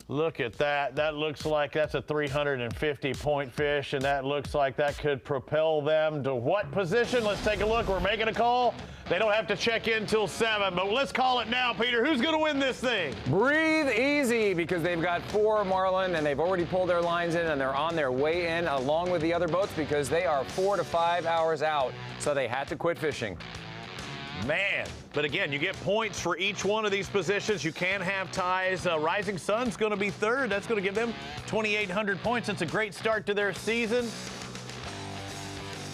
[SPEAKER 3] Look at that. That looks like that's a 350-point fish, and that looks like that could propel them to what position? Let's take a look. We're making a call. They don't have to check in till 7, but let's call it now, Peter. Who's going to win this thing?
[SPEAKER 4] Breathe easy, because they've got 4 marlin, and they've already pulled their lines in, and they're on their way in along with the other boats because they are 4 to 5 hours out, so they had to quit fishing.
[SPEAKER 3] Man, but again, you get points for each one of these positions. You can have ties. Rising Sun's going to be 3rd. That's going to give them 2,800 points. It's a great start to their season.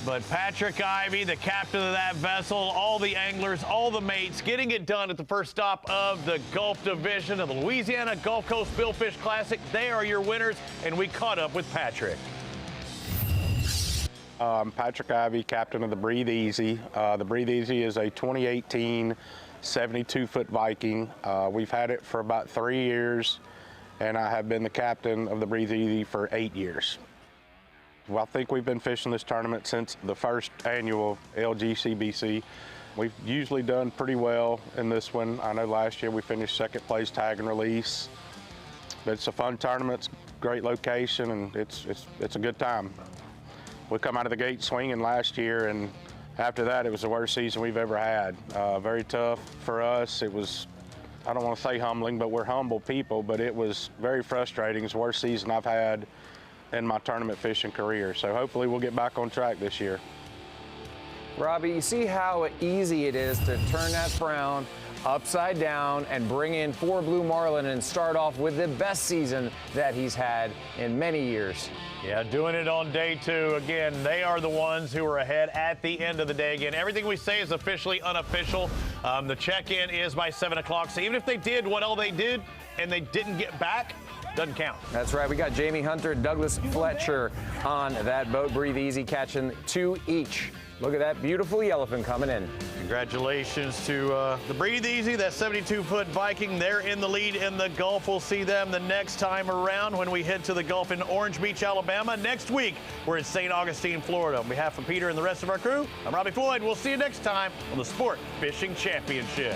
[SPEAKER 3] But Patrick Ivy, the captain of that vessel, all the anglers, all the mates, getting it done at the first stop of the Gulf Division of the Louisiana Gulf Coast Billfish Classic. They are your winners, and we caught up with Patrick.
[SPEAKER 7] Patrick Ivy, captain of the Breathe Easy. The Breathe Easy is a 2018 72-foot Viking. We've had it for about 3 years, and I have been the captain of the Breathe Easy for 8 years. Well, I think we've been fishing this tournament since the first annual LGCBC. We've usually done pretty well in this one. I know last year we finished 2nd place tag and release. But it's a fun tournament, it's a great location, and it's a good time. We come out of the gate swinging last year, and after that, it was the worst season we've ever had. Very tough for us. It was, I don't want to say humbling, but we're humble people, but it was very frustrating. It's the worst season I've had in my tournament fishing career. So hopefully we'll get back on track this year.
[SPEAKER 4] Robbie, you see how easy it is to turn that frown upside down and bring in 4 blue marlin and start off with the best season that he's had in many years.
[SPEAKER 3] Yeah, doing it on day 2. Again, they are the ones who are ahead at the end of the day. Again, everything we say is officially unofficial. The check-in is by 7 o'clock. So even if they did what all they did and they didn't get back, doesn't count.
[SPEAKER 4] That's right. We got Jamie Hunter, Douglas Fletcher on that boat. Breathe Easy catching 2 each. Look at that beautiful yellowfin coming in.
[SPEAKER 3] Congratulations to the Breathe Easy, that 72-foot Viking. They're in the lead in the Gulf. We'll see them the next time around when we head to the Gulf in Orange Beach, Alabama. Next week, we're in St. Augustine, Florida. On behalf of Peter and the rest of our crew, I'm Robbie Floyd. We'll see you next time on the Sport Fishing Championship.